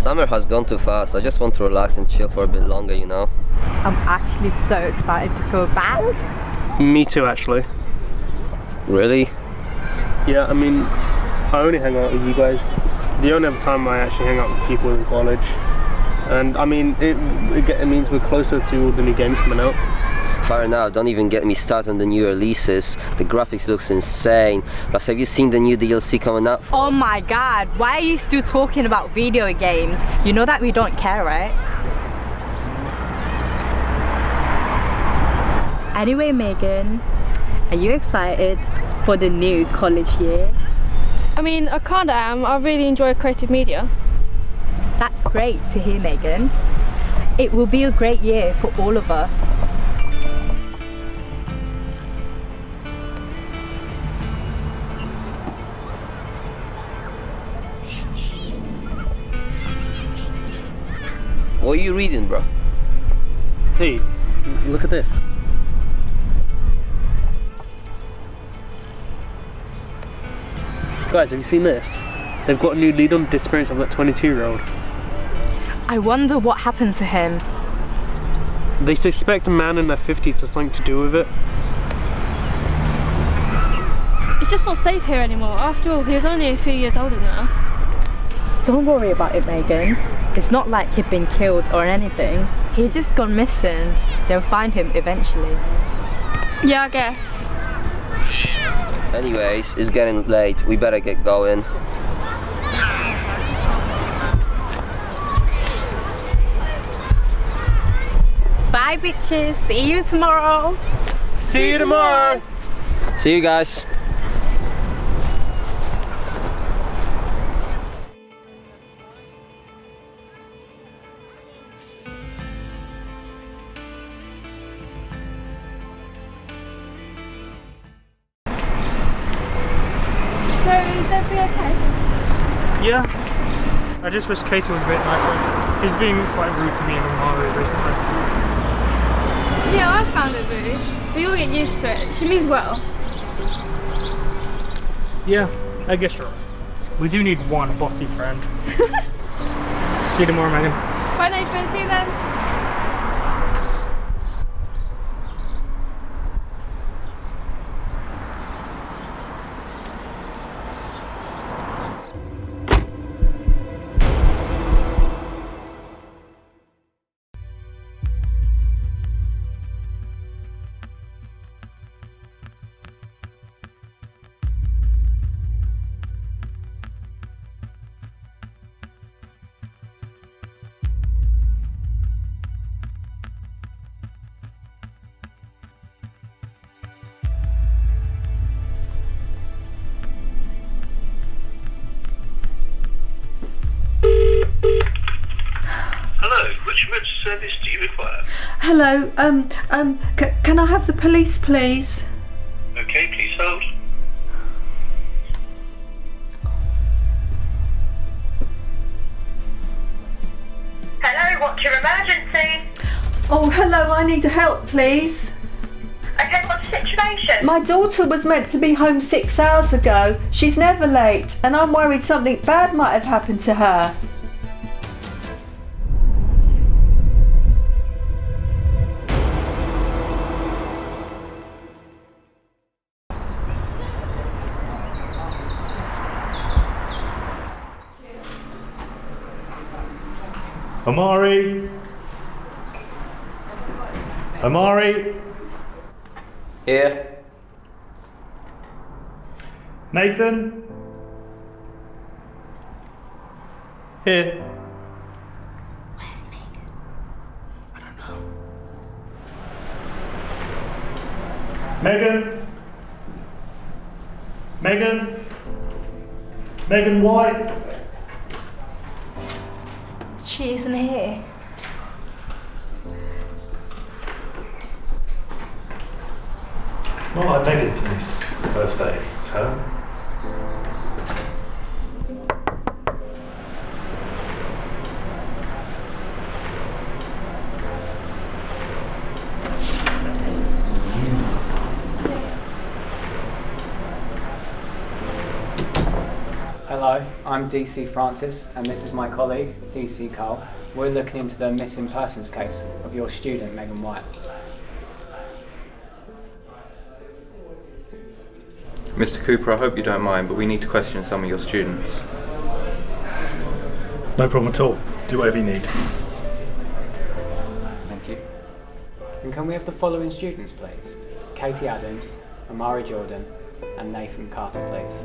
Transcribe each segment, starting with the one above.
Summer has gone too fast. I just want to relax and chill for a bit longer, you know? I'm actually so excited to go back. Me too, actually. Really? Yeah, I mean, I only hang out with you guys. The only other time I actually hang out with people is in college. And I mean, it means we're closer to all the new games coming out. Fair enough, don't even get me started on the new releases. The graphics looks insane. Plus, have you seen the new DLC coming up? Oh my god, why are you still talking about video games? You know that we don't care, right? Anyway, Megan, are you excited for the new college year? I mean, I kinda am. I really enjoy creative media. That's great to hear, Megan. It will be a great year for all of us. What are you reading, bro? Hey, look at this. Guys, have you seen this? They've got a new lead on the disappearance of that 22-year-old. I wonder what happened to him. They suspect a man in their 50s has something to do with it. It's just not safe here anymore. After all, he was only a few years older than us. Don't worry about it, Megan. It's not like he'd been killed or anything. He'd just gone missing. They'll find him eventually. Yeah, I guess. Anyways, it's getting late. We better get going. Bye, bitches. See you tomorrow. See you tomorrow! See you guys. So, is everything okay? Yeah, I just wish Katie was a bit nicer. She's been quite rude to me and Amari recently. Yeah, I found it rude. But you'll get used to it. She means well. Yeah, I guess you're right. We do need one bossy friend. See you tomorrow, Megan. Bye, Nathan. See you then. Hello, which emergency service do you require? Hello, can I have the police, please? Okay, please hold. Hello, what's your emergency? Oh, hello, I need help, please. Okay, what's the situation? My daughter was meant to be home 6 hours ago. She's never late, and I'm worried something bad might have happened to her. Amari? Amari? Here. Nathan? Here. Where's Megan? I don't know. Megan? Megan? Megan White? She isn't here. It's not like Megan to miss first day term. Hello. I'm DC Francis, and this is my colleague, DC Carl. We're looking into the missing persons case of your student, Megan White. Mr. Cooper, I hope you don't mind, but we need to question some of your students. No problem at all. Do whatever you need. Thank you. And can we have the following students, please? Katie Adams, Amari Jordan, and Nathan Carter, please.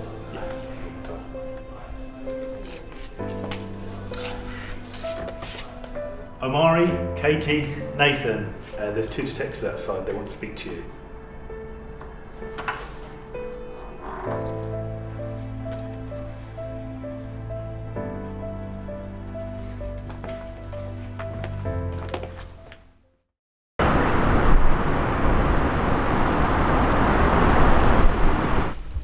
Omari, Katie, Nathan. There's 2 detectives outside. They want to speak to you.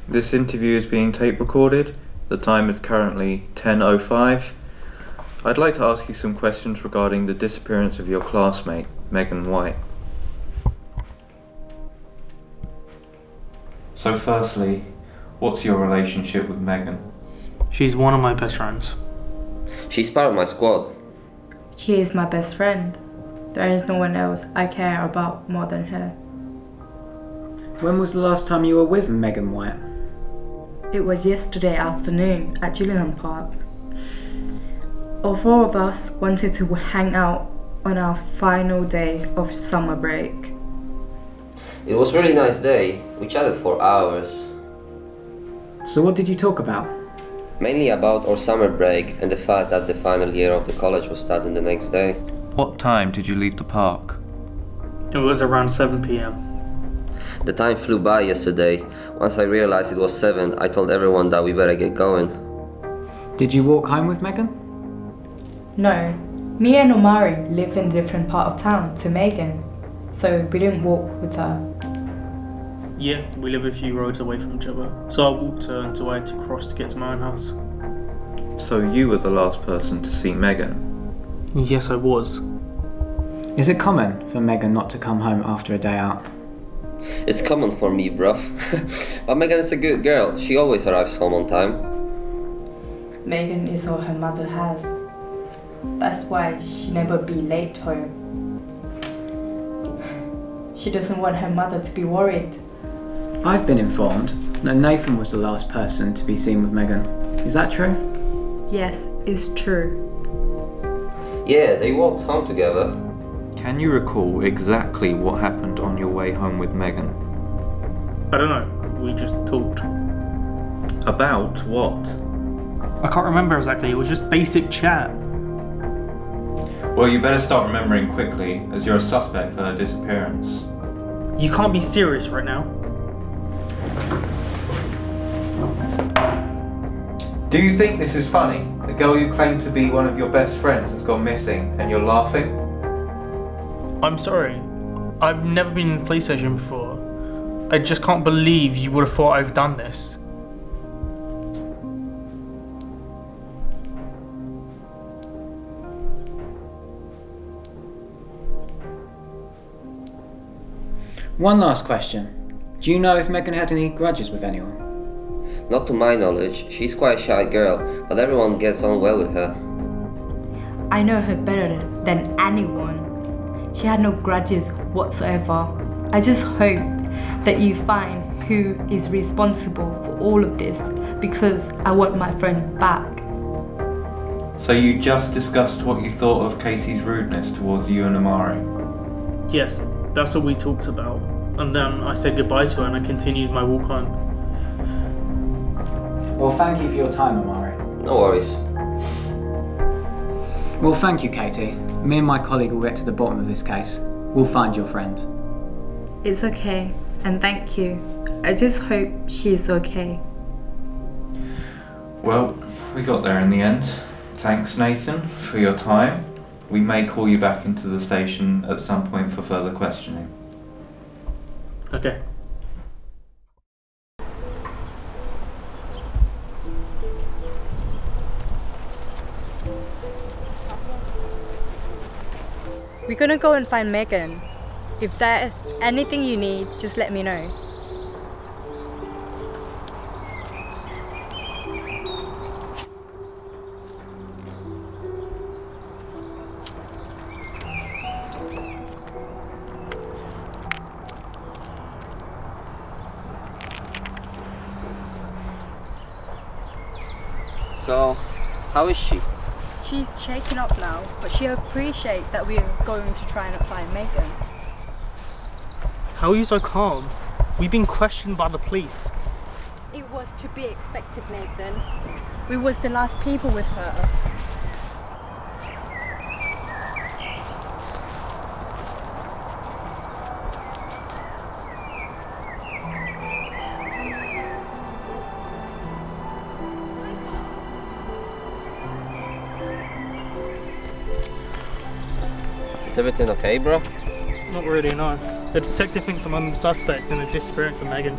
This interview is being tape recorded. The time is currently 10:05. I'd like to ask you some questions regarding the disappearance of your classmate, Megan White. So firstly, what's your relationship with Megan? She's one of my best friends. She's part of my squad. She is my best friend. There is no one else I care about more than her. When was the last time you were with Megan White? It was yesterday afternoon at Gillingham Park. All 4 of us wanted to hang out on our final day of summer break. It was a really nice day. We chatted for hours. So what did you talk about? Mainly about our summer break and the fact that the final year of the college was starting the next day. What time did you leave the park? It was around 7 p.m. The time flew by yesterday. Once I realized it was 7, I told everyone that we better get going. Did you walk home with Megan? No, me and Omari live in a different part of town to Megan, so we didn't walk with her. Yeah, we live a few roads away from each other, so I walked her until I had to cross to get to my own house. So you were the last person to see Megan? Yes, I was. Is it common for Megan not to come home after a day out? It's common for me, bruv. But Megan is a good girl. She always arrives home on time. Megan is all her mother has. That's why she never be late home. She doesn't want her mother to be worried. I've been informed that Nathan was the last person to be seen with Megan. Is that true? Yes, it's true. Yeah, they walked home together. Can you recall exactly what happened on your way home with Megan? I don't know, we just talked. About what? I can't remember exactly, it was just basic chat. Well, you better start remembering quickly, as you're a suspect for her disappearance. You can't be serious right now. Do you think this is funny? The girl you claim to be one of your best friends has gone missing, and you're laughing? I'm sorry. I've never been in a police station before. I just can't believe you would have thought I've done this. One last question. Do you know if Megan had any grudges with anyone? Not to my knowledge. She's quite a shy girl, but everyone gets on well with her. I know her better than anyone. She had no grudges whatsoever. I just hope that you find who is responsible for all of this, because I want my friend back. So you just discussed what you thought of Katie's rudeness towards you and Amari? Yes, that's what we talked about. And then I said goodbye to her and I continued my walk home. Well, thank you for your time, Amari. No worries. Well, thank you, Katie. Me and my colleague will get to the bottom of this case. We'll find your friend. It's okay, and thank you. I just hope she's okay. Well, we got there in the end. Thanks, Nathan, for your time. We may call you back into the station at some point for further questioning. Okay. We're gonna go and find Megan. If there's anything you need, just let me know. So, how is she? She's shaken up now, but she appreciates that we're going to try and find Megan. How are you so calm? We've been questioned by the police. It was to be expected, Nathan. We was the last people with her. Is everything okay, bro? Not really, no. The detective thinks I'm the suspect in the disappearance of Megan.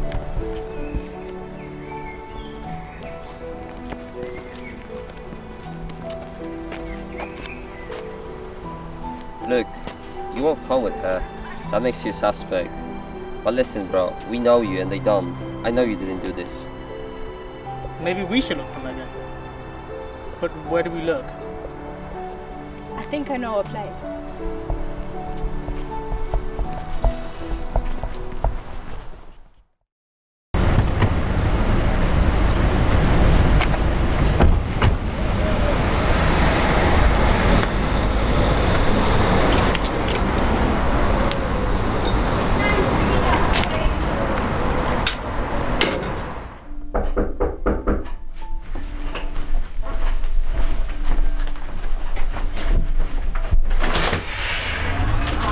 Look, you won't come with her. That makes you a suspect. But listen, bro, we know you and they don't. I know you didn't do this. Maybe we should look for Megan. But where do we look? I think I know a place.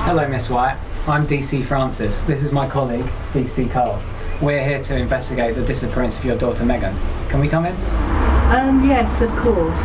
Hello, Miss White. I'm DC Francis. This is my colleague, DC Cole. We're here to investigate the disappearance of your daughter Megan. Can we come in? Yes, of course.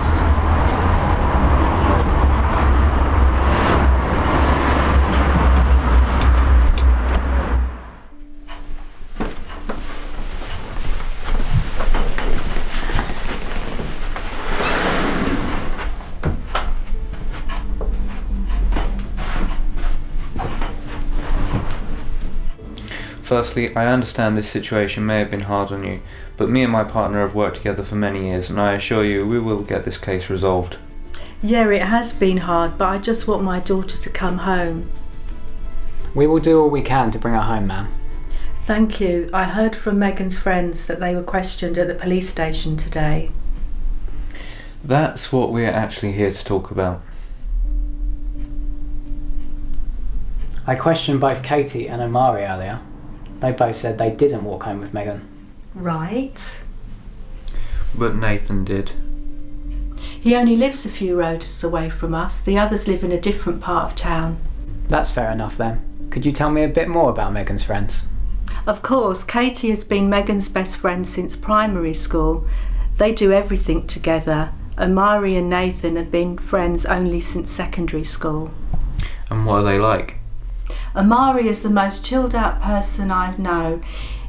Firstly, I understand this situation may have been hard on you, but me and my partner have worked together for many years and I assure you we will get this case resolved. Yeah, it has been hard, but I just want my daughter to come home. We will do all we can to bring her home, ma'am. Thank you. I heard from Megan's friends that they were questioned at the police station today. That's what we're actually here to talk about. I questioned both Katie and Omari earlier. They both said they didn't walk home with Megan. Right. But Nathan did. He only lives a few roads away from us. The others live in a different part of town. That's fair enough then. Could you tell me a bit more about Megan's friends? Of course, Katie has been Megan's best friend since primary school. They do everything together. Omari and Nathan have been friends only since secondary school. And what are they like? Omari is the most chilled out person I know.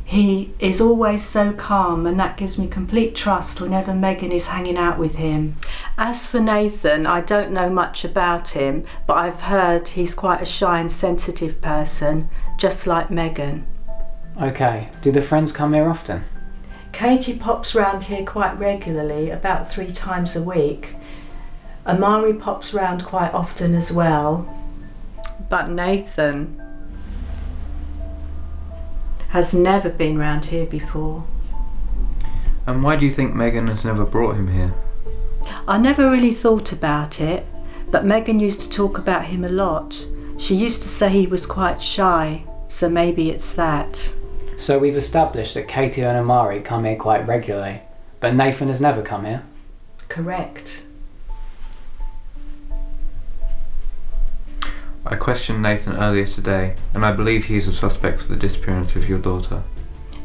He is always so calm and that gives me complete trust whenever Megan is hanging out with him. As for Nathan, I don't know much about him, but I've heard he's quite a shy and sensitive person, just like Megan. Okay, do the friends come here often? Katie pops round here quite regularly, about 3 times a week. Omari pops round quite often as well. But Nathan has never been round here before. And why do you think Megan has never brought him here? I never really thought about it, but Megan used to talk about him a lot. She used to say he was quite shy, so maybe it's that. So we've established that Katie and Omari come here quite regularly, but Nathan has never come here? Correct. I questioned Nathan earlier today, and I believe he's a suspect for the disappearance of your daughter.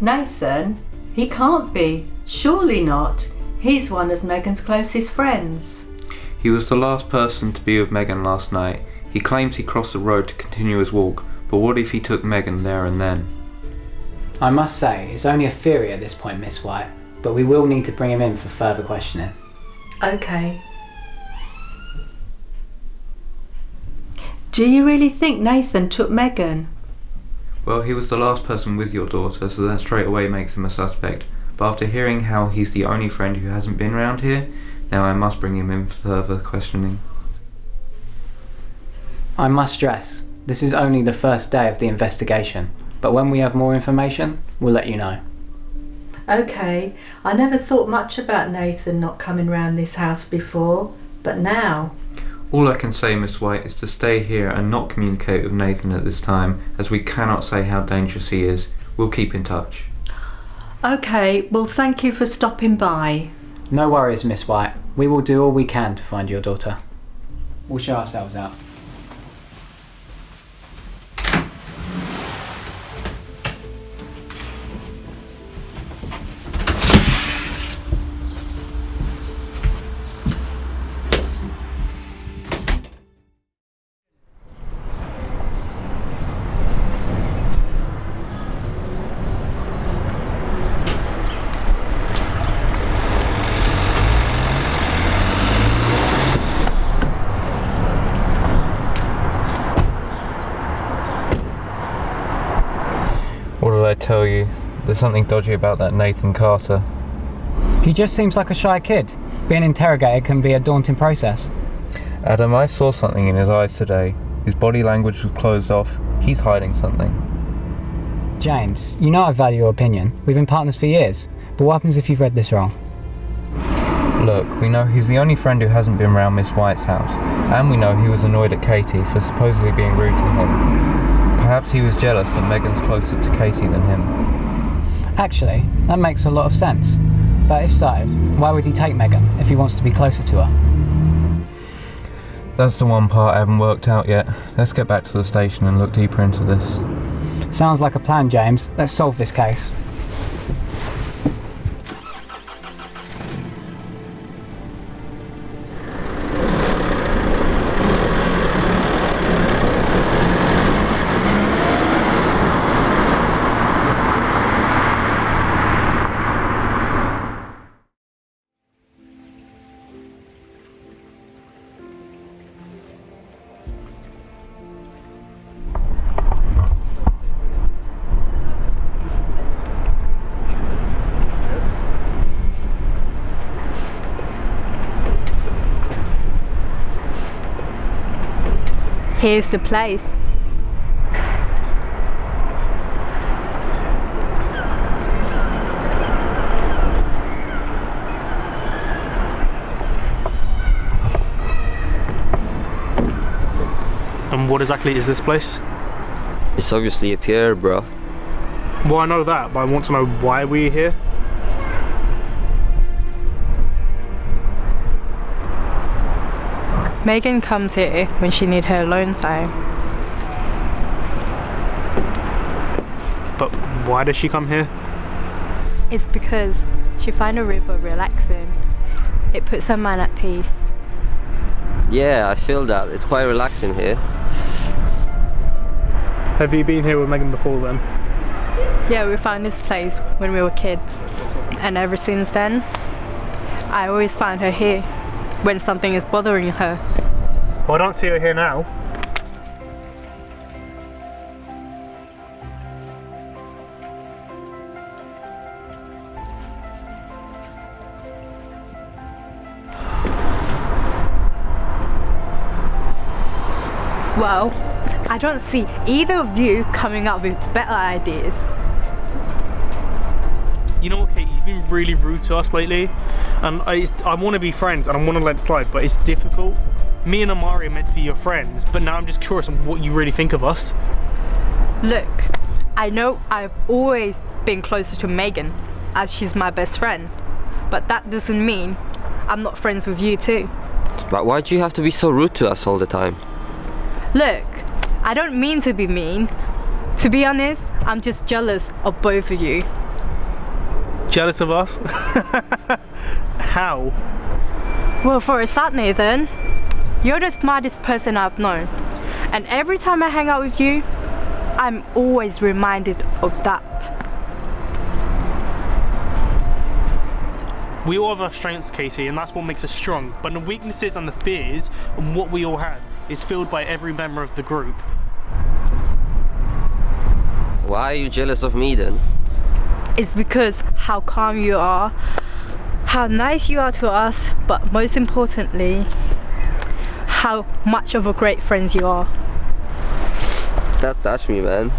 Nathan? He can't be. Surely not. He's one of Megan's closest friends. He was the last person to be with Megan last night. He claims he crossed the road to continue his walk, but what if he took Megan there and then? I must say, it's only a theory at this point, Miss White, but we will need to bring him in for further questioning. Okay. Do you really think Nathan took Megan? Well, he was the last person with your daughter, so that straight away makes him a suspect. But after hearing how he's the only friend who hasn't been round here, now I must bring him in for further questioning. I must stress, this is only the first day of the investigation, but when we have more information, we'll let you know. Okay, I never thought much about Nathan not coming round this house before, but now... All I can say, Miss White, is to stay here and not communicate with Nathan at this time, as we cannot say how dangerous he is. We'll keep in touch. Okay, well thank you for stopping by. No worries, Miss White. We will do all we can to find your daughter. We'll show ourselves out. What did I tell you? There's something dodgy about that Nathan Carter. He just seems like a shy kid. Being interrogated can be a daunting process. Adam, I saw something in his eyes today. His body language was closed off. He's hiding something. James, you know I value your opinion. We've been partners for years. But what happens if you've read this wrong? Look, we know he's the only friend who hasn't been round Miss White's house. And we know he was annoyed at Katie for supposedly being rude to him. Perhaps he was jealous that Megan's closer to Katie than him. Actually, that makes a lot of sense. But if so, why would he take Megan if he wants to be closer to her? That's the one part I haven't worked out yet. Let's get back to the station and look deeper into this. Sounds like a plan, James. Let's solve this case. Here's the place. And what exactly is this place? It's obviously a pier, bro. Well, I know that, but I want to know why we're here. Megan comes here when she needs her alone time. But why does she come here? It's because she finds a river relaxing. It puts her mind at peace. Yeah, I feel that. It's quite relaxing here. Have you been here with Megan before then? Yeah, we found this place when we were kids. And ever since then, I always find her here when something is bothering her. Well, I don't see her here now. Well, I don't see either of you coming up with better ideas. You know what, Kate, you've been really rude to us lately, and I want to be friends and I want to let it slide, but it's difficult. Me and Amari are meant to be your friends, but now I'm just curious on what you really think of us. Look, I know I've always been closer to Megan, as she's my best friend, but that doesn't mean I'm not friends with you too. But why do you have to be so rude to us all the time? Look, I don't mean to be mean. To be honest, I'm just jealous of both of you. Jealous of us? How? Well, for a start, Nathan, you're the smartest person I've known. And every time I hang out with you, I'm always reminded of that. We all have our strengths, Katie, and that's what makes us strong. But the weaknesses and the fears and what we all had is filled by every member of the group. Why are you jealous of me then? It's because how calm you are, how nice you are to us, but most importantly, how much of a great friend you are. That touched me, man.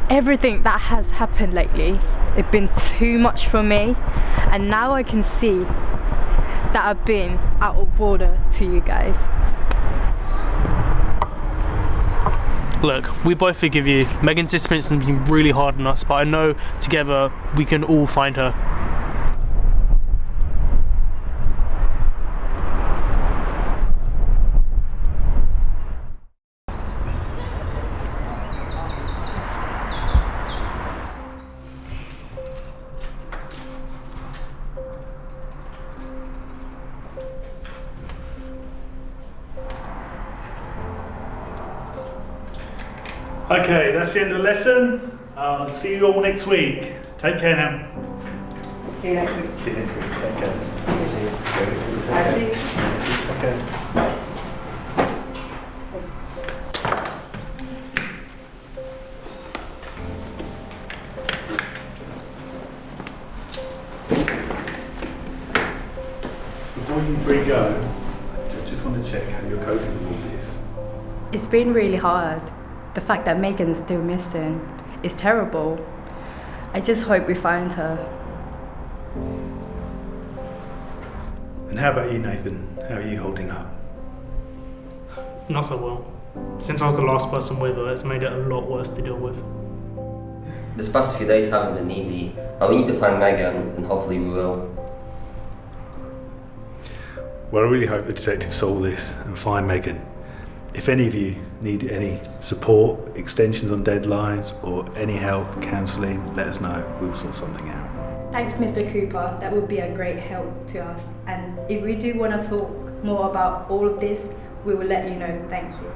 Everything that has happened lately, it's been too much for me, and now I can see that I've been out of order to you guys. Look, we both forgive you. Megan's disappearance has been really hard on us, but I know together we can all find her. Okay, that's the end of the lesson. I'll see you all next week. Take care now. See you next week. See you next week. Take care. See you next week. I see you. Okay. Before you three go, I just want to check how you're coping with all this. It's been really hard. The fact that Megan's still missing is terrible. I just hope we find her. And how about you, Nathan? How are you holding up? Not so well. Since I was the last person with her, it's made it a lot worse to deal with. This past few days haven't been easy, and we need to find Megan, and hopefully we will. Well, I really hope the detectives solve this and find Megan. If any of you need any support, extensions on deadlines, or any help counselling, let us know. We'll sort something out. Thanks, Mr. Cooper. That would be a great help to us. And if we do want to talk more about all of this, we will let you know. Thank you.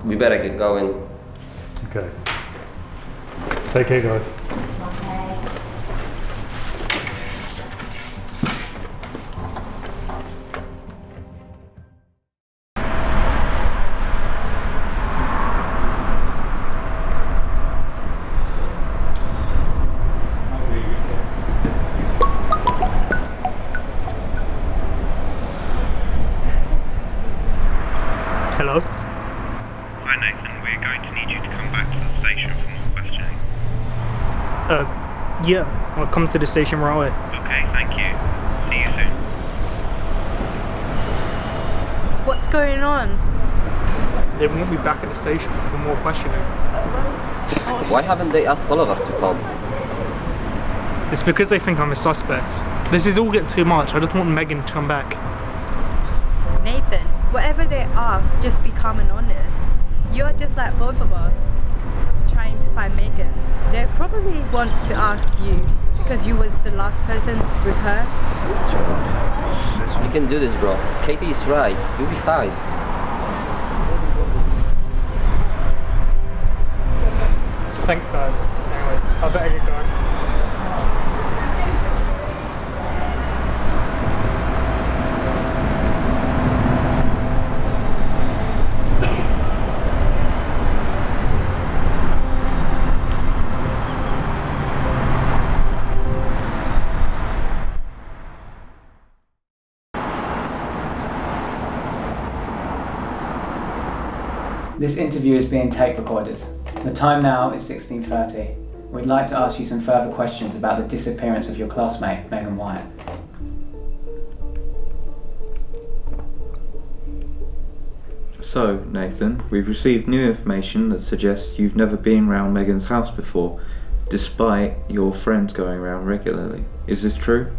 We better get going. Okay. Take care, guys. Hello? Hi Nathan, we're going to need you to come back to the station for more questioning. Yeah, I'll come to the station right away. Okay, thank you. See you soon. What's going on? They won't be back at the station for more questioning. Why haven't they asked all of us to come? It's because they think I'm a suspect. This is all getting too much. I just want Megan to come back. Nathan, whatever they ask, just be calm and honest. You are just like both of us, trying to find Megan. They probably want to ask you because you was the last person with her. You can do this, bro. Katie is right. You'll be fine. Thanks, guys. Anyways, I better get going. This interview is being tape recorded. The time now is 16:30. We'd like to ask you some further questions about the disappearance of your classmate, Megan White. So, Nathan, we've received new information that suggests you've never been round Megan's house before, despite your friends going around regularly. Is this true?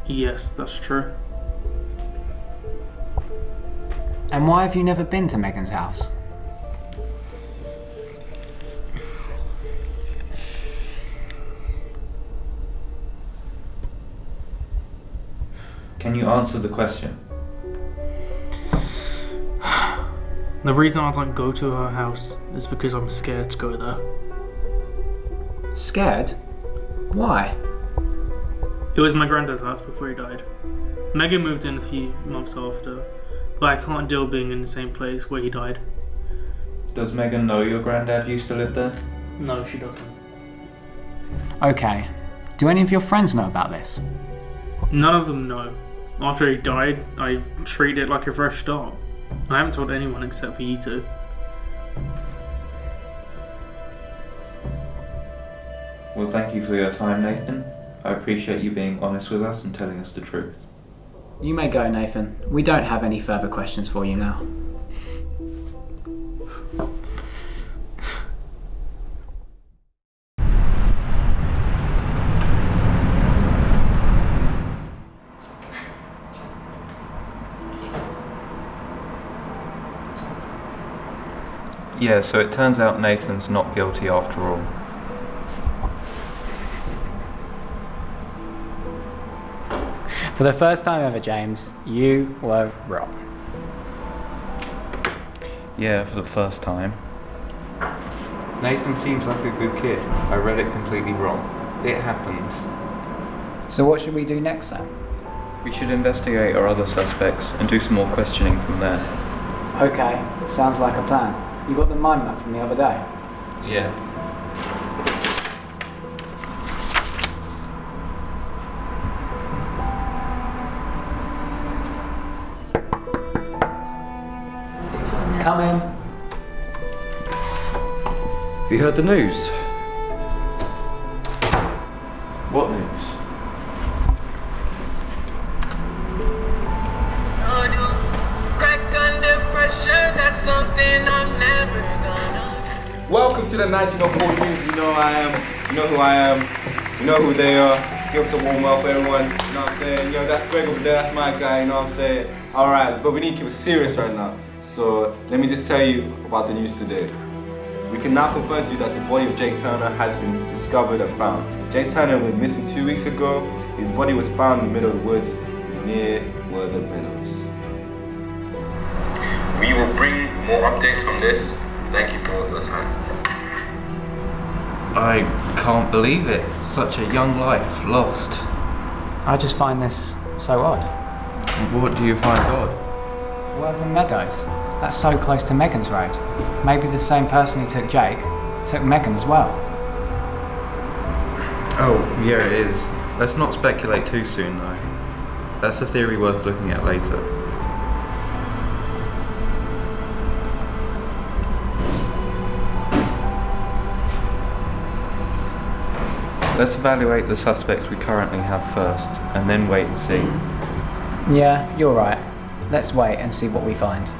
Yes, that's true. And why have you never been to Megan's house? Can you answer the question? The reason I don't go to her house is because I'm scared to go there. Scared? Why? It was my granddad's house before he died. Megan moved in a few months after, but I can't deal being in the same place where he died. Does Megan know your granddad used to live there? No, she doesn't. Okay. Do any of your friends know about this? None of them know. After he died, I treated it like a fresh start. I haven't told anyone except for you two. Well, thank you for your time, Nathan. I appreciate you being honest with us and telling us the truth. You may go, Nathan. We don't have any further questions for you now. Yeah, so it turns out Nathan's not guilty after all. For the first time ever, James, you were wrong. Yeah, for the first time. Nathan seems like a good kid. I read it completely wrong. It happens. So what should we do next, Sam? We should investigate our other suspects and do some more questioning from there. Okay, sounds like a plan. You got the mind map from the other day? Yeah. Come in. Have you heard the news? What news? That's something I'm never gonna. Welcome to the 1904 News. You know I am. You know who I am. You know who they are. Give us a warm welcome, everyone. You know what I'm saying? Yo, that's Greg over there. That's my guy. You know what I'm saying? All right, but we need to keep it serious right now. So let me just tell you about the news today. We can now confirm to you that the body of Jake Turner has been discovered and found. Jake Turner went missing 2 weeks ago. His body was found in the middle of the woods near Worthing Meadows. We will bring more updates from this. Thank you for your time. I can't believe it. Such a young life lost. I just find this so odd. What do you find odd? Worthing Meadows. That's so close to Megan's road. Maybe the same person who took Jake took Megan as well. Oh, yeah, it is. Let's not speculate too soon, though. That's a theory worth looking at later. Let's evaluate the suspects we currently have first, and then wait and see. Yeah, you're right. Let's wait and see what we find.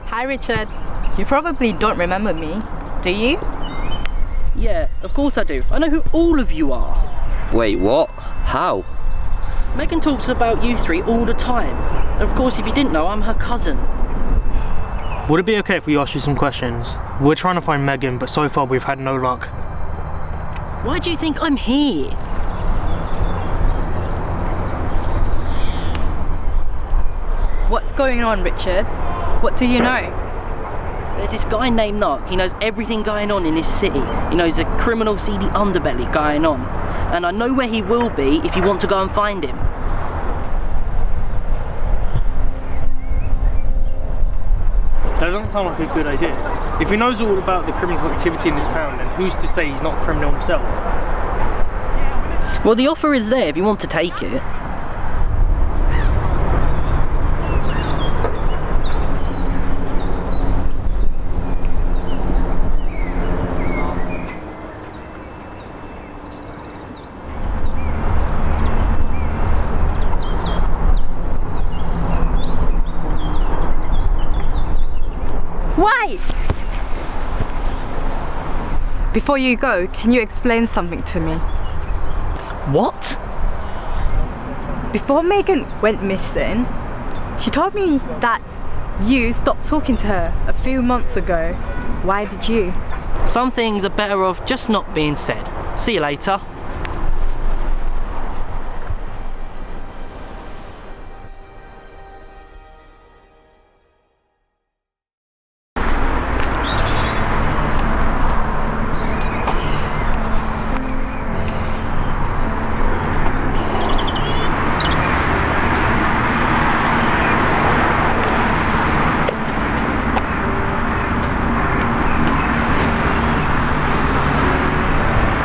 Hi Richard. You probably don't remember me, do you? Yeah, of course I do. I know who all of you are. Wait, what? How? Megan talks about you three all the time. And of course, if you didn't know, I'm her cousin. Would it be okay if we ask you some questions? We're trying to find Megan, but so far we've had no luck. Why do you think I'm here? What's going on, Richard? What do you know? There's this guy named Narc. He knows everything going on in this city. He knows a criminal seedy underbelly going on. And I know where he will be if you want to go and find him. That doesn't sound like a good idea. If he knows all about the criminal activity in this town, then who's to say he's not a criminal himself? Well, the offer is there if you want to take it. Wait! Before you go, can you explain something to me? What? Before Megan went missing, she told me that you stopped talking to her a few months ago. Why did you? Some things are better off just not being said. See you later.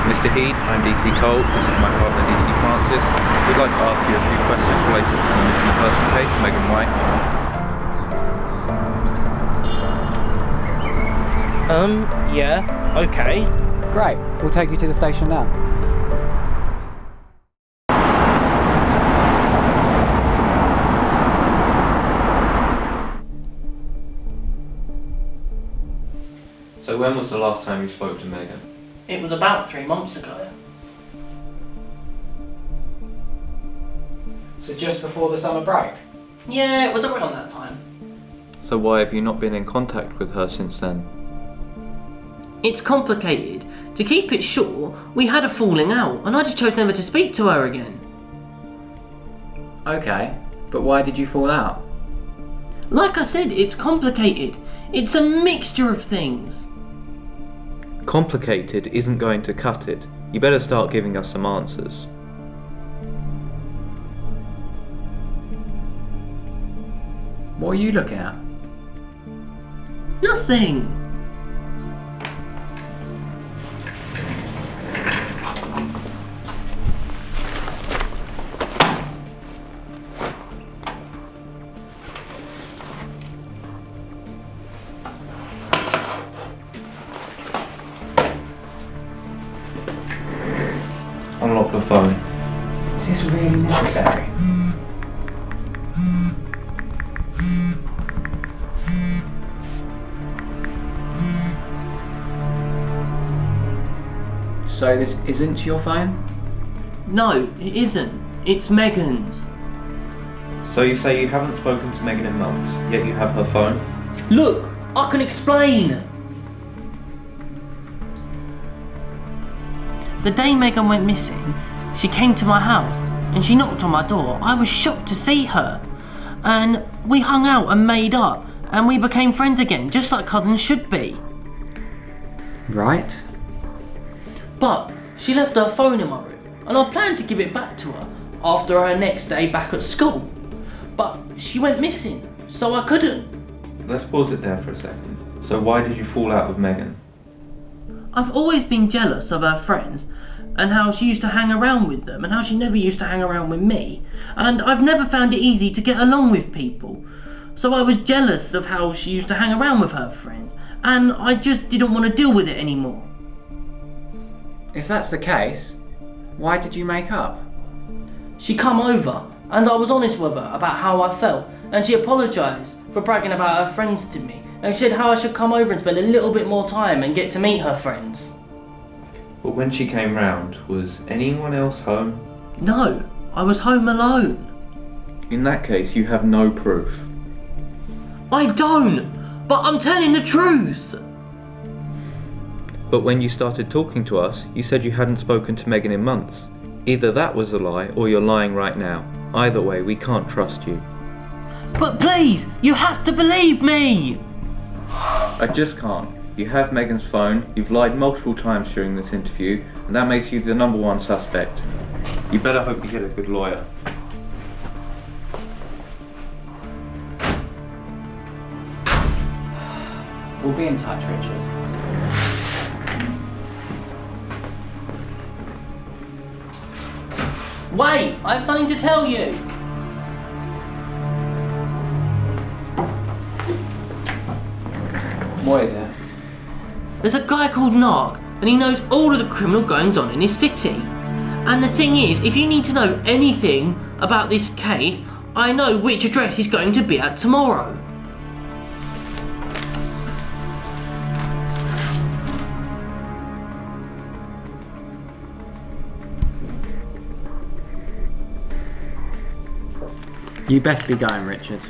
Mr. Heed, I'm DC Cole, this is my partner DC Francis. We'd like to ask you a few questions related to the missing person case, Megan White. Yeah, okay. Great, we'll take you to the station now. So when was the last time you spoke to Megan? It was about 3 months ago. So just before the summer break? Yeah, it was around that time. So why have you not been in contact with her since then? It's complicated. To keep it short, we had a falling out, and I just chose never to speak to her again. Okay, but why did you fall out? Like I said, it's complicated. It's a mixture of things. Complicated isn't going to cut it. You better start giving us some answers. What are you looking at? Nothing. Unlock the phone. Is this really necessary? So this isn't your phone? No, it isn't. It's Megan's. So you say you haven't spoken to Megan in months, yet you have her phone? Look, I can explain. The day Megan went missing, she came to my house and she knocked on my door. I was shocked to see her. And we hung out and made up and we became friends again, just like cousins should be. Right. But she left her phone in my room and I planned to give it back to her after her next day back at school. But she went missing, so I couldn't. Let's pause it there for a second. So why did you fall out with Megan? I've always been jealous of her friends and how she used to hang around with them and how she never used to hang around with me. And I've never found it easy to get along with people. So I was jealous of how she used to hang around with her friends and I just didn't want to deal with it anymore. If that's the case, why did you make up? She come over and I was honest with her about how I felt and she apologised for bragging about her friends to me and she said how I should come over and spend a little bit more time and get to meet her friends. But when she came round, was anyone else home? No, I was home alone. In that case, you have no proof. I don't, but I'm telling the truth. But when you started talking to us, you said you hadn't spoken to Megan in months. Either that was a lie or you're lying right now. Either way, we can't trust you. But please, you have to believe me! I just can't. You have Megan's phone, you've lied multiple times during this interview, and that makes you the #1 suspect. You better hope you get a good lawyer. We'll be in touch, Richard. Wait, I have something to tell you. What is it? There's a guy called Nark, and he knows all of the criminal goings on in this city. And the thing is, if you need to know anything about this case, I know which address he's going to be at tomorrow. You best be going, Richard.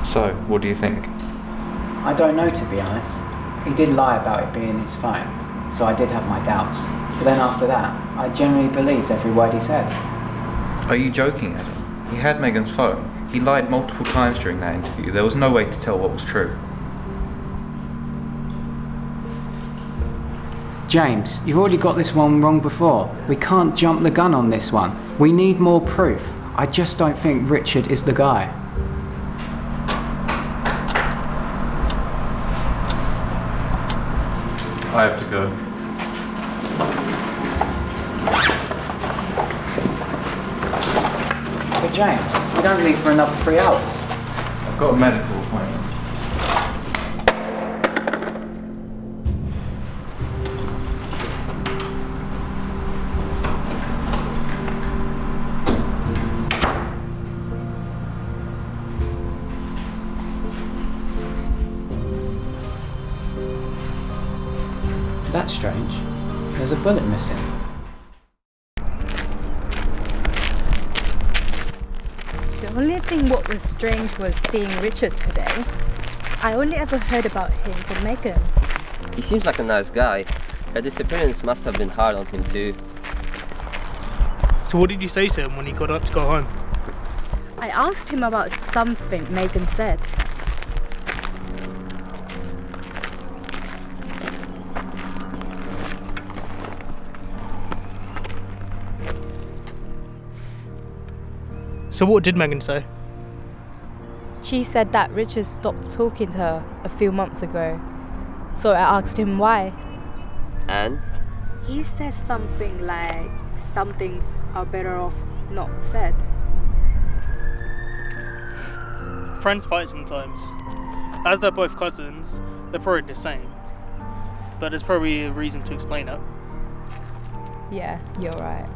So, what do you think? I don't know, to be honest. He did lie about it being his phone, so I did have my doubts. But then after that, I generally believed every word he said. Are you joking, Adam? He had Megan's phone. He lied multiple times during that interview. There was no way to tell what was true. James, you've already got this one wrong before. We can't jump the gun on this one. We need more proof. I just don't think Richard is the guy. I have to go. But James, we don't leave for another 3 hours. I've got a medical appointment. That's strange. There's a bullet missing. The only thing what was strange was seeing Richard today. I only ever heard about him from Megan. He seems like a nice guy. Her disappearance must have been hard on him too. So what did you say to him when he got up to go home? I asked him about something Megan said. So what did Megan say? She said that Richard stopped talking to her a few months ago. So I asked him why. And? He said something like something are better off not said. Friends fight sometimes. As they're both cousins, they're probably the same. But there's probably a reason to explain it. Yeah, you're right.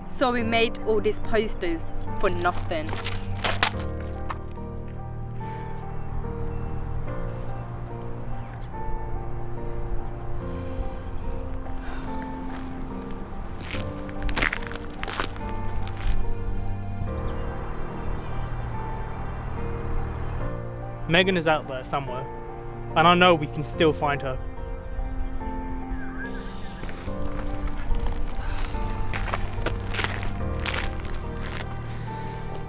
So we made all these posters for nothing. Megan is out there somewhere, and I know we can still find her.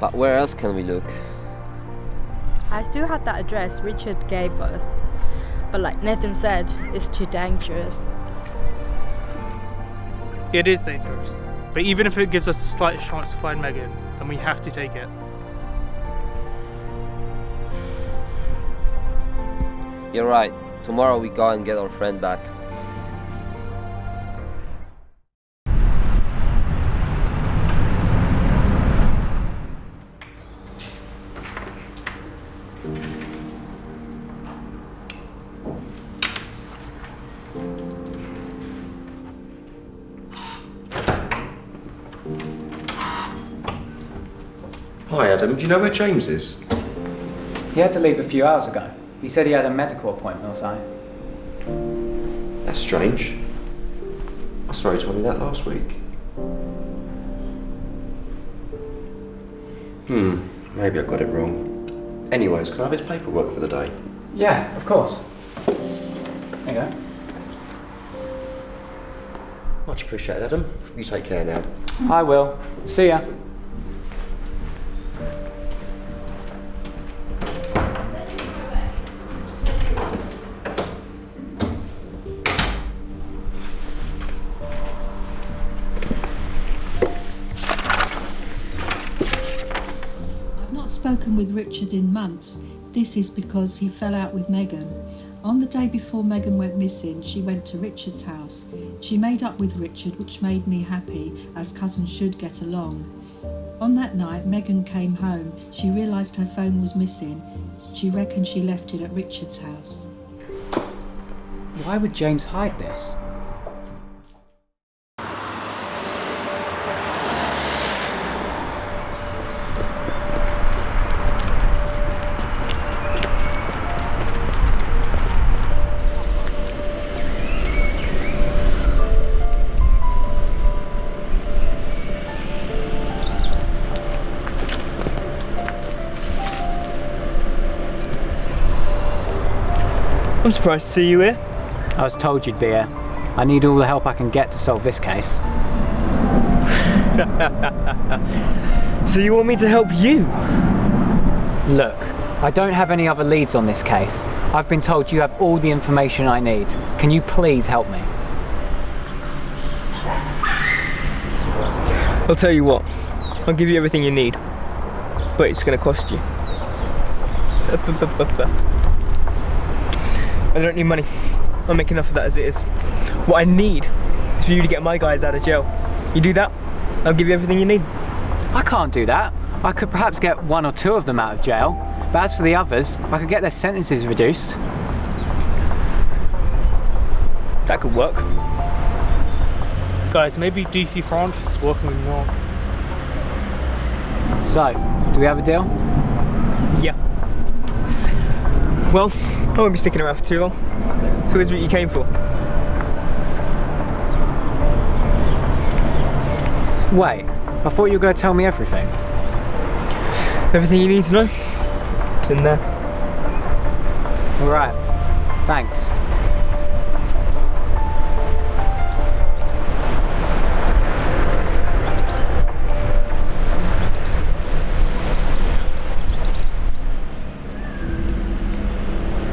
But where else can we look? I still have that address Richard gave us, but like Nathan said, it's too dangerous. It is dangerous, but even if it gives us the slightest chance to find Megan, then we have to take it. You're right. Tomorrow we go and get our friend back. Hi Adam, do you know where James is? He had to leave a few hours ago. He said he had a medical appointment or something. That's strange. I swear he told me that last week. Maybe I got it wrong. Anyways, can I have his paperwork for the day? Yeah, of course. There you go. Much appreciated, Adam. You take care now. I will. See ya. Spoken with Richard in months. This is because he fell out with Megan. On the day before Megan went missing, she went to Richard's house. She made up with Richard, which made me happy, as cousins should get along. On that night, Megan came home. She realised her phone was missing. She reckoned she left it at Richard's house. Why would James hide this? I'm surprised to see you here. I was told you'd be here. I need all the help I can get to solve this case. So you want me to help you? Look, I don't have any other leads on this case. I've been told you have all the information I need. Can you please help me? I'll tell you what, I'll give you everything you need, but it's going to cost you. I don't need money. I'll make enough of that as it is. What I need is for you to get my guys out of jail. You do that, I'll give you everything you need. I can't do that. I could perhaps get 1 or 2 of them out of jail, but as for the others, I could get their sentences reduced. That could work. Guys, maybe DC Francis is working with Mark. So, do we have a deal? Yeah. Well, I won't be sticking around for too long. So here's what you came for. Wait, I thought you were going to tell me everything. Everything you need to know, it's in there. Alright, thanks.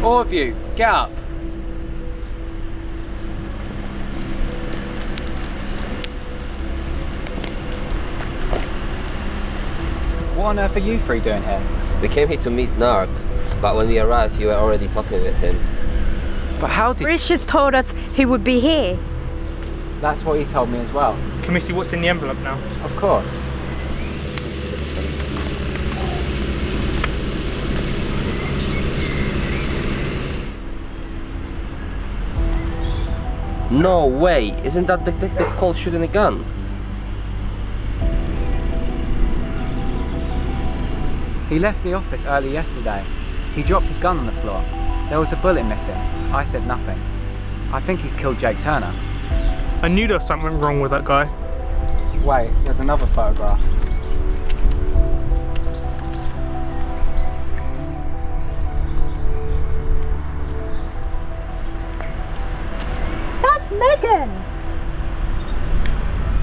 All of you, get up. What on earth are you three doing here? We came here to meet Narc, but when we arrived, you were already talking with him. But how did... Richard told us he would be here. That's what he told me as well. Can we see what's in the envelope now? Of course. No way! Isn't that Detective Cole shooting a gun? He left the office early yesterday. He dropped his gun on the floor. There was a bullet missing. I said nothing. I think he's killed Jake Turner. I knew there was something wrong with that guy. Wait, there's another photograph. That's Megan!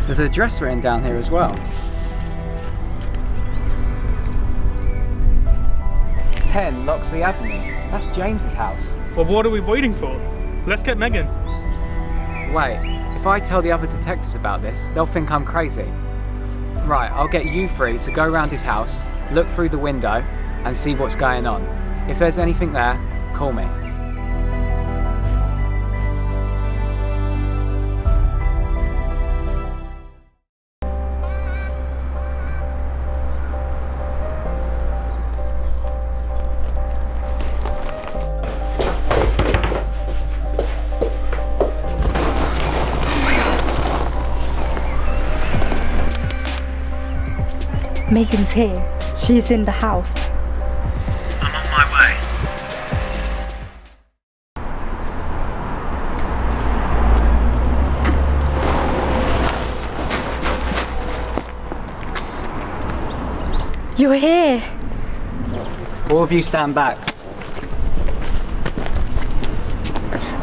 There's an address written down here as well. 10 Loxley Avenue. That's James's house. Well, what are we waiting for? Let's get Megan. Wait, if I tell the other detectives about this, they'll think I'm crazy. Right, I'll get you three to go around his house, look through the window, and see what's going on. If there's anything there, call me. Megan's here. She's in the house. I'm on my way. You're here. All of you stand back.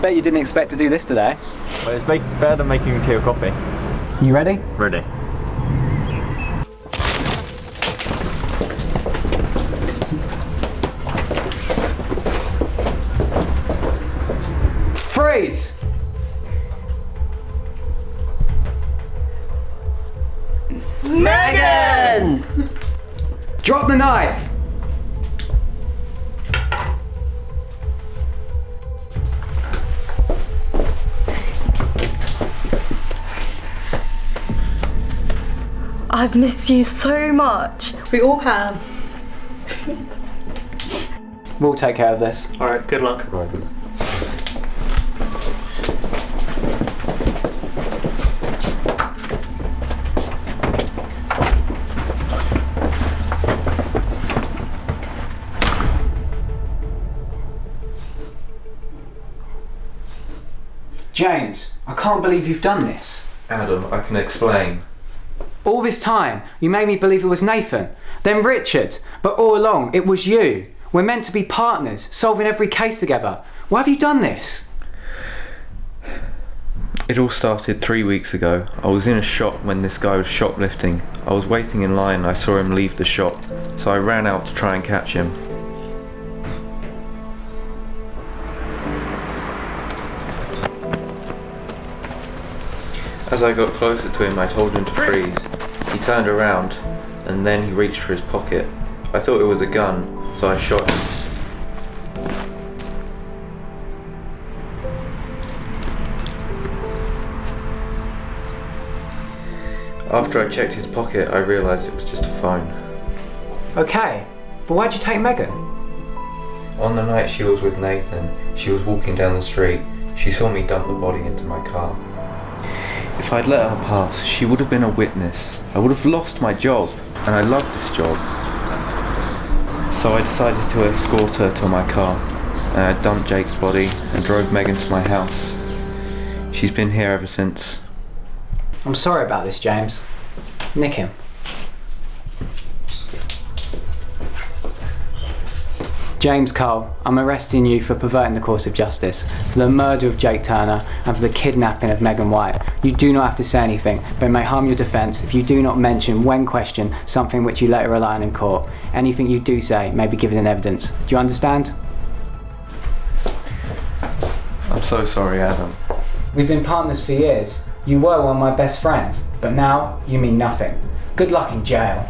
Bet you didn't expect to do this today. Well, it's better than making tea or coffee. You ready? Ready. Freeze! Megan! Drop the knife! I've missed you so much. We all have. We'll take care of this. Alright, good luck. James, I can't believe you've done this. Adam, I can explain. All this time, you made me believe it was Nathan, then Richard, but all along, it was you. We're meant to be partners, solving every case together. Why have you done this? It all started 3 weeks ago. I was in a shop when this guy was shoplifting. I was waiting in line and I saw him leave the shop, so I ran out to try and catch him. As I got closer to him, I told him to freeze. He turned around and then he reached for his pocket. I thought it was a gun, so I shot him. After I checked his pocket, I realised it was just a phone. Okay, but why'd you take Megan? On the night she was with Nathan, she was walking down the street. She saw me dump the body into my car. If I'd let her pass, she would have been a witness. I would have lost my job, and I loved this job. So I decided to escort her to my car, and I dumped Jake's body and drove Megan to my house. She's been here ever since. I'm sorry about this, James. Nick him. James Cole, I'm arresting you for perverting the course of justice, for the murder of Jake Turner, and for the kidnapping of Megan White. You do not have to say anything, but it may harm your defence if you do not mention, when questioned, something which you later rely on in court. Anything you do say may be given in evidence. Do you understand? I'm so sorry, Adam. We've been partners for years. You were one of my best friends, but now you mean nothing. Good luck in jail.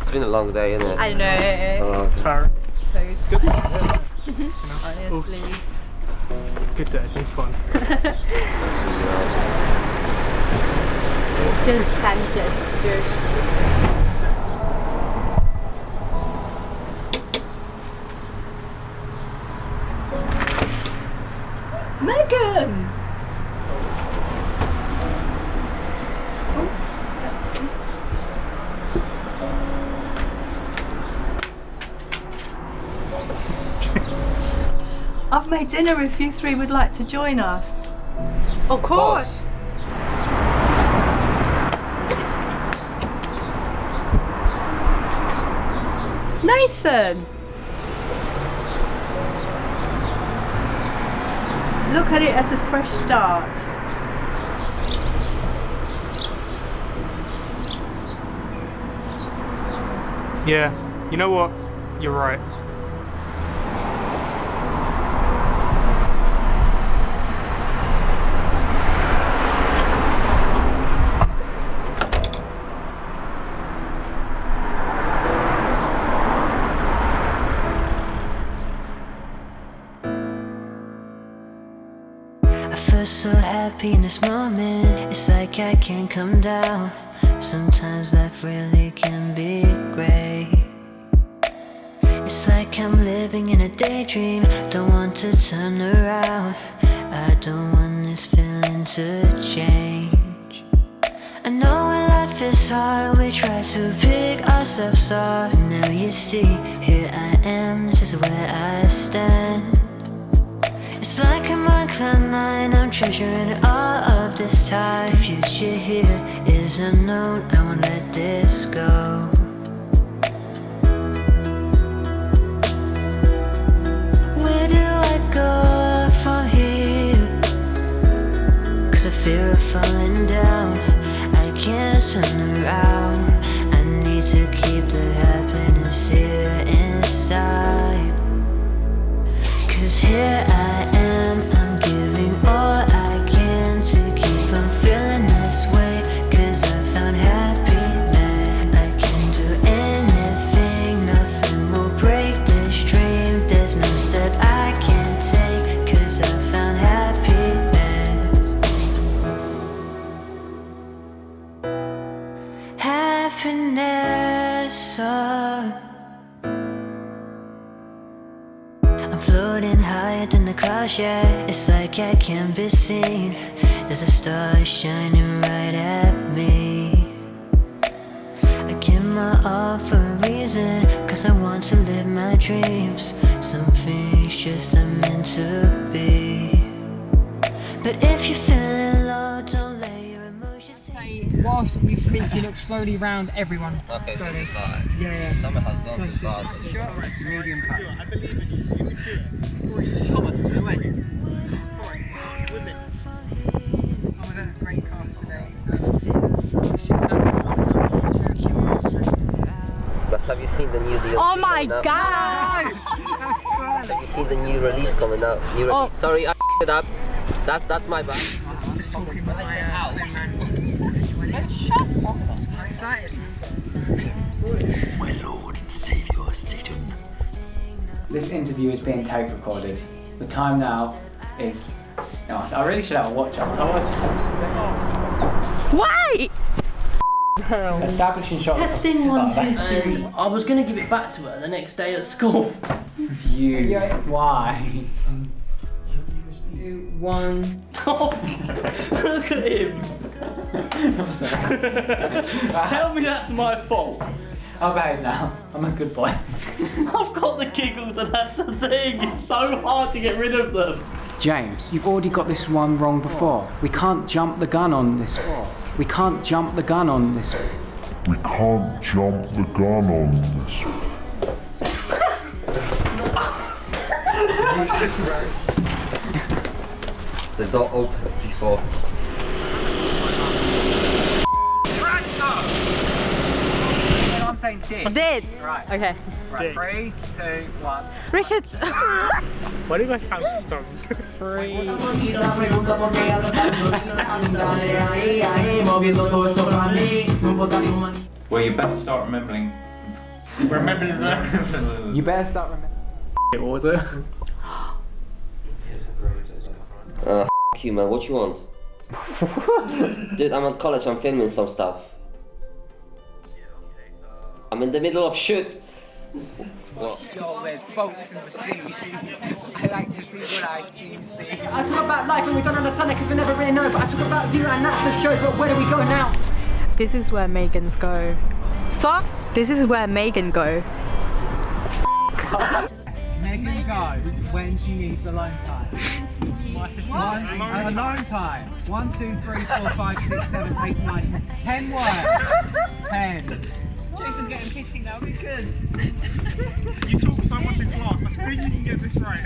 It's been a long day, isn't it? I know. Oh, Tiring. So It's good. Yeah. honestly. Good day. Been fun. Just tangents. Megan! I've made dinner if you three would like to join us. Of course. Nathan! Look at it as a fresh start. Yeah. You know what? You're right. So happy in this moment, it's like I can't come down. Sometimes life really can be great. It's like I'm living in a daydream, don't want to turn around. I don't want this feeling to change. I know when life is hard, we try to pick ourselves up. And now you see, here I am, this is where I stand. It's like I'm on cloud nine, I'm treasuring all of this time. The future here is unknown, I won't let this go. Where do I go from here? Cause I fear of falling down, I can't turn around. I need to keep the happiness here inside. Cause here I am, I'm giving all I can to keep on feeling this way. Cause I found happiness, I can do anything, nothing will break this dream. There's no step I can't take, cause I found happiness. Happiness, oh. I'm floating higher than the clouds, yeah. It's like I can't be seen. There's a star shining right at me. I give my all for a reason, cause I want to live my dreams. Some things just are meant to be. But say, whilst we speak, you look slowly round everyone. Okay, so Slowly. it's like Yeah. summer has gone too fast. Medium cut. Thomas, away. Oh, we've had a great cast today. But have you seen the new DLC? Oh my coming out? god! Have you seen the new release coming out? New release. Sorry, I f***ed up. That's my bad. Just talking about my house. I'm excited. My Lord and Saviour, Satan. This interview is being tape recorded. The time now is. Oh, I really should have a watch on. Why? Establishing shot. Testing 1, 2, 3. I was going to give it back to her the next day at school. You. Why? 2, 1. Oh, look at him. I'm sorry. Tell me that's my fault. I'll behave now. I'm a good boy. I've got the giggles and that's the thing. It's so hard to get rid of them. James, you've already got this one wrong before. We can't jump the gun on this. We can't jump the gun on this. We can't jump the gun on this. The door opened before. I'm saying did. Did. Right. Okay. Right. 3, 2, 1. Richard. Why do you guys have stunts? 3. Well, you better start remembering. You better start remembering. What was it? F you, man. What you want? Dude, I'm at college. I'm filming some stuff. I'm in the middle of shit. What? Yo, there's boats in the sea. I like to see what I see. I talk about life and we don't understand it because we never really know, but I talk about you and that's the show, but where do we go now? This is where Megans go. So, this is where Megan go. Megan goes when she needs alone time. Alone time. 1, 2, 3, 4, 5, 6, 7, 8, 9, 10 words. 10. James is getting pissy now, we could. You talk so much in class, I think you can get this right.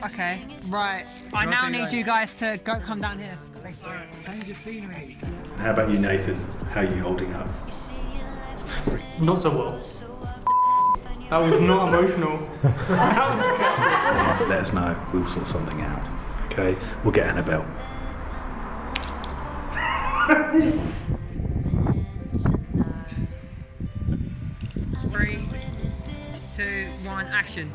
Okay, right. I now need you guys to come down here. Change the scenery. How about you, Nathan? How are you holding up? Not so well. That was not emotional. That was chaos. Let us know. We'll sort something out. Okay? We'll get Annabelle. 3, 2, 1, action.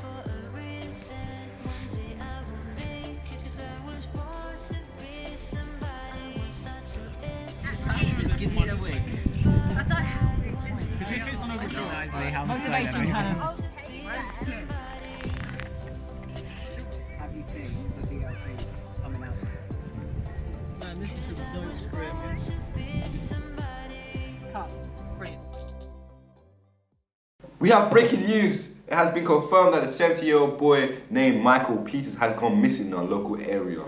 Give me the wig. Because if it's on a Motivation hand. Have you seen the DLC coming out? Man, this is a dope script. Cut. Brilliant. We have breaking news. It has been confirmed that a 70-year-old boy named Michael Peters has gone missing in our local area.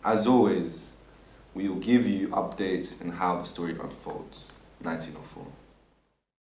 As always, we will give you updates on how the story unfolds. 1904.